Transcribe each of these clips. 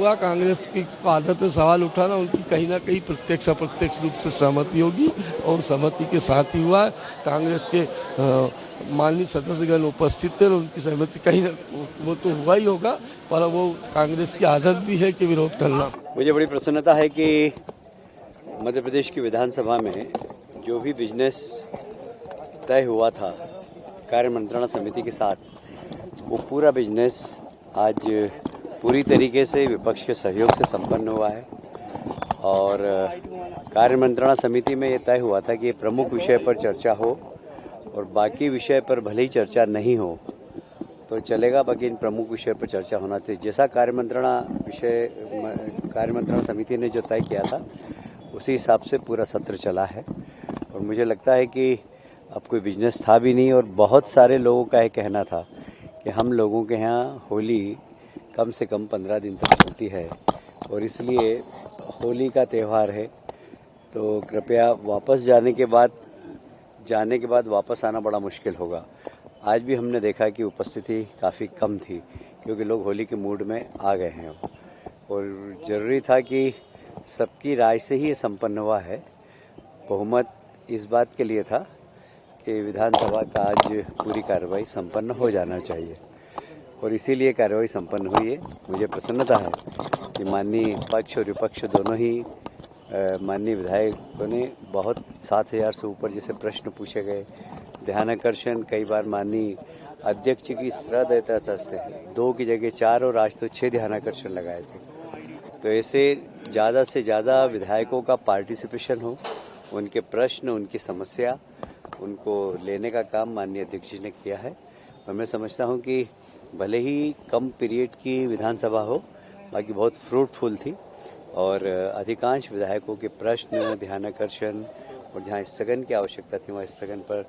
होगा। कांग्रेस की आदत है सवाल उठाना, उनकी कहीं ना कहीं प्रत्यक्ष अप्रत्यक्ष रूप से सहमति होगी और सहमति के साथ ही हुआ है। कांग्रेस के माननीय सदस्यगण उपस्थित थे और उनकी सहमति कहीं ना वो तो हुआ ही होगा, पर वो कांग्रेस की आदत भी है कि विरोध करना। मुझे बड़ी प्रसन्नता है कि मध्य प्रदेश की विधानसभा में जो भी बिजनेस तय हुआ था कार्य मंत्रणा समिति के साथ, वो पूरा बिजनेस आज पूरी तरीके से विपक्ष के सहयोग से संपन्न हुआ है। और कार्य मंत्रणा समिति में ये तय हुआ था कि प्रमुख विषय पर चर्चा हो और बाकी विषय पर भले ही चर्चा नहीं हो तो चलेगा, बाकी इन प्रमुख विषय पर चर्चा होना चाहिए। जैसा कार्य मंत्रणा समिति ने जो तय किया था उसी हिसाब से पूरा सत्र चला है। और मुझे लगता है कि अब कोई बिजनेस था भी नहीं और बहुत सारे लोगों का ये कहना था कि हम लोगों के यहाँ होली कम से कम 15 दिन तक चलती है और इसलिए होली का त्यौहार है तो कृपया वापस जाने के बाद वापस आना बड़ा मुश्किल होगा। आज भी हमने देखा कि उपस्थिति काफ़ी कम थी क्योंकि लोग होली के मूड में आ गए हैं और ज़रूरी था कि सबकी राय से ही ये संपन्न हुआ है। बहुमत इस बात के लिए था कि विधानसभा का आज पूरी कार्रवाई संपन्न हो जाना चाहिए और इसीलिए कार्रवाई संपन्न हुई है। मुझे प्रसन्नता है कि माननीय पक्ष और विपक्ष दोनों ही माननीय विधायकों ने बहुत 7,000 से ऊपर जैसे प्रश्न पूछे गए, ध्यानाकर्षण कई बार माननीय अध्यक्ष की सहृदयता से 2 की जगह 4 और आज तो 6 ध्यानाकर्षण लगाए थे। तो ऐसे ज़्यादा से ज़्यादा विधायकों का पार्टिसिपेशन हो, उनके प्रश्न, उनकी समस्या, उनको लेने का काम माननीय अध्यक्ष जी ने किया है। और मैं समझता हूँ कि भले ही कम पीरियड की विधानसभा हो, बाकी बहुत फ्रूटफुल थी और अधिकांश विधायकों के प्रश्न, ध्यानाकर्षण और जहाँ स्थगन की आवश्यकता थी वहाँ स्थगन पर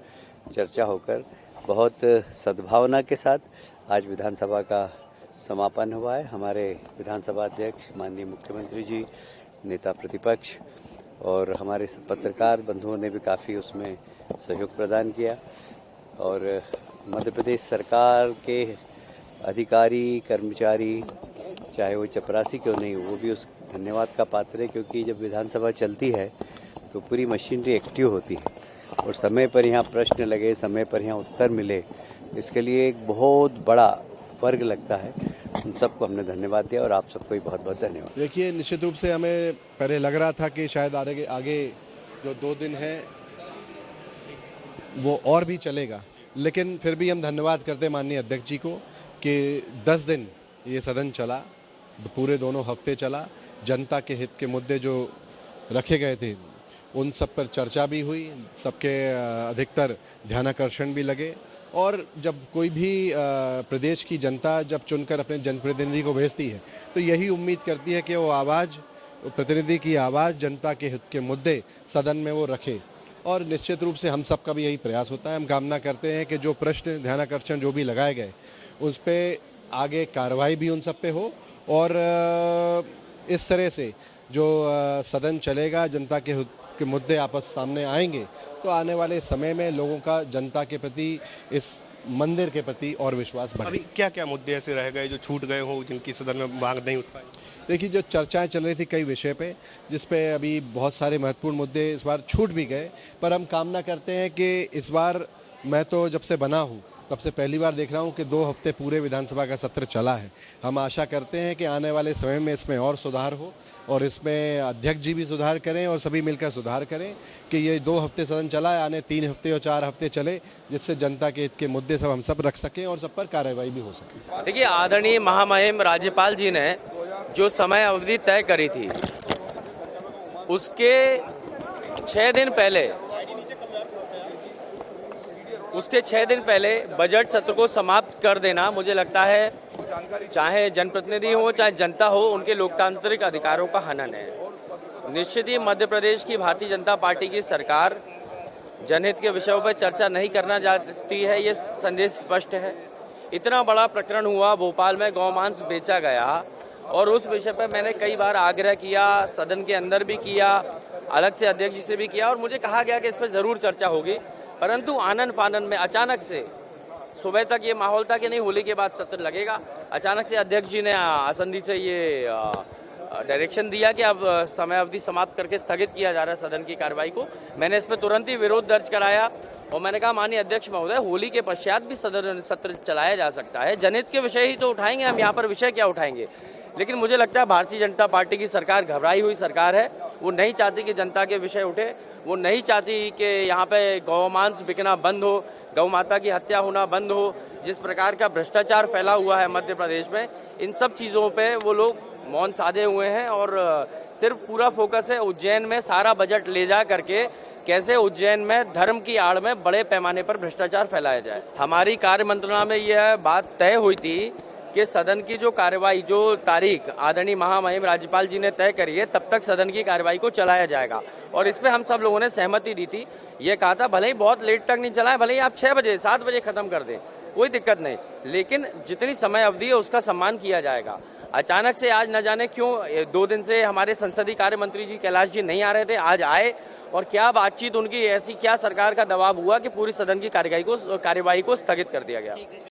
चर्चा होकर बहुत सद्भावना के साथ आज विधानसभा का समापन हुआ है। हमारे विधानसभा अध्यक्ष माननीय मुख्यमंत्री जी, नेता प्रतिपक्ष और हमारे पत्रकार बंधुओं ने भी काफ़ी उसमें सहयोग प्रदान किया और मध्य प्रदेश सरकार के अधिकारी, कर्मचारी, चाहे वो चपरासी क्यों नहीं, वो भी उस धन्यवाद का पात्र है क्योंकि जब विधानसभा चलती है तो पूरी मशीनरी एक्टिव होती है और समय पर यहाँ प्रश्न लगे, समय पर यहाँ उत्तर मिले, इसके लिए एक बहुत बड़ा वर्ग लगता है। उन सबको हमने धन्यवाद दिया और आप सबको भी बहुत बहुत धन्यवाद। देखिए, निश्चित रूप से हमें पहले लग रहा था कि शायद आगे जो 2 दिन है वो और भी चलेगा, लेकिन फिर भी हम धन्यवाद करते माननीय अध्यक्ष जी को कि 10 दिन ये सदन चला, पूरे दोनों हफ्ते चला। जनता के हित के मुद्दे जो रखे गए थे उन सब पर चर्चा भी हुई, सबके अधिकतर ध्यानाकर्षण भी लगे और जब कोई भी प्रदेश की जनता जब चुनकर अपने जनप्रतिनिधि को भेजती है तो यही उम्मीद करती है कि वो प्रतिनिधि की आवाज़, जनता के हित के मुद्दे सदन में वो रखे और निश्चित रूप से हम सबका भी यही प्रयास होता है। हम कामना करते हैं कि जो प्रश्न, ध्यानाकर्षण जो भी लगाए गए उस पर आगे कार्रवाई भी उन सब पे हो और इस तरह से जो सदन चलेगा, जनता के मुद्दे आपस सामने आएंगे तो आने वाले समय में लोगों का जनता के प्रति, इस मंदिर के प्रति और विश्वास बढ़ेगा। अभी क्या क्या मुद्दे ऐसे रह गए जो छूट गए हो, जिनकी सदन में मांग नहीं उठ पाई? देखिए, जो चर्चाएं चल रही थी कई विषय पे, जिस पे अभी बहुत सारे महत्वपूर्ण मुद्दे इस बार छूट भी गए, पर हम कामना करते हैं कि इस बार, मैं तो जब से बना हूँ तब से पहली बार देख रहा हूँ कि 2 हफ्ते पूरे विधानसभा का सत्र चला है। हम आशा करते हैं कि आने वाले समय में इसमें और सुधार हो और इसमें अध्यक्ष जी भी सुधार करें और सभी मिलकर सुधार करें कि ये 2 हफ्ते सदन चला है, आने 3 हफ्ते और 4 हफ्ते चले, जिससे जनता के हित के मुद्दे सब हम सब रख सकें और सब पर कार्रवाई भी हो सके। देखिए, आदरणीय महामहिम राज्यपाल जी ने जो समय अवधि तय करी थी उसके 6 दिन पहले बजट सत्र को समाप्त कर देना, मुझे लगता है चाहे जनप्रतिनिधि हो चाहे जनता हो, उनके लोकतांत्रिक अधिकारों का हनन है। निश्चित ही मध्य प्रदेश की भारतीय जनता पार्टी की सरकार जनहित के विषयों पर चर्चा नहीं करना चाहती है, ये संदेश स्पष्ट है। इतना बड़ा प्रकरण हुआ, भोपाल में गौमांस बेचा गया और उस विषय पर मैंने कई बार आग्रह किया, सदन के अंदर भी किया, अलग से अध्यक्ष जी से भी किया और मुझे कहा गया कि इस पर ज़रूर चर्चा होगी, परंतु आनन फानन में अचानक से सुबह तक ये माहौल था कि नहीं होली के बाद सत्र लगेगा। अचानक से अध्यक्ष जी ने आसंदी से ये डायरेक्शन दिया कि अब समय अवधि समाप्त करके स्थगित किया जा रहा है सदन की कार्रवाई को। मैंने इस पर तुरंत ही विरोध दर्ज कराया और मैंने कहा माननीय अध्यक्ष महोदय, होली के पश्चात भी सदन सत्र चलाया जा सकता है। जनहित के विषय ही तो उठाएंगे हम, यहाँ पर विषय क्या उठाएंगे। लेकिन मुझे लगता है भारतीय जनता पार्टी की सरकार घबराई हुई सरकार है। वो नहीं चाहती कि जनता के विषय उठे, वो नहीं चाहती कि यहाँ पे गौमांस बिकना बंद हो, गौ माता की हत्या होना बंद हो। जिस प्रकार का भ्रष्टाचार फैला हुआ है मध्य प्रदेश में, इन सब चीज़ों पे वो लोग मौन साधे हुए हैं और सिर्फ पूरा फोकस है उज्जैन में सारा बजट ले जा करके कैसे उज्जैन में धर्म की आड़ में बड़े पैमाने पर भ्रष्टाचार फैलाया जाए। हमारी कार्य मंत्रणा में यह बात तय हुई थी कि सदन की जो कार्रवाई, जो तारीख आदरणीय महामहिम राज्यपाल जी ने तय करी है, तब तक सदन की कार्रवाई को चलाया जाएगा। और इस पे हम सब लोगों ने सहमति दी थी। ये कहा था भले ही बहुत लेट तक नहीं चलाएं, भले ही आप 6 बजे 7 बजे खत्म कर दें, कोई दिक्कत नहीं, लेकिन जितनी समय अवधि है उसका सम्मान किया जाएगा। अचानक से आज न जाने क्यों 2 दिन से हमारे संसदीय कार्य मंत्री जी कैलाश जी नहीं आ रहे थे, आज आए और क्या बातचीत उनकी, ऐसी क्या सरकार का दबाव हुआ कि पूरी सदन की कार्यवाही को स्थगित कर दिया गया।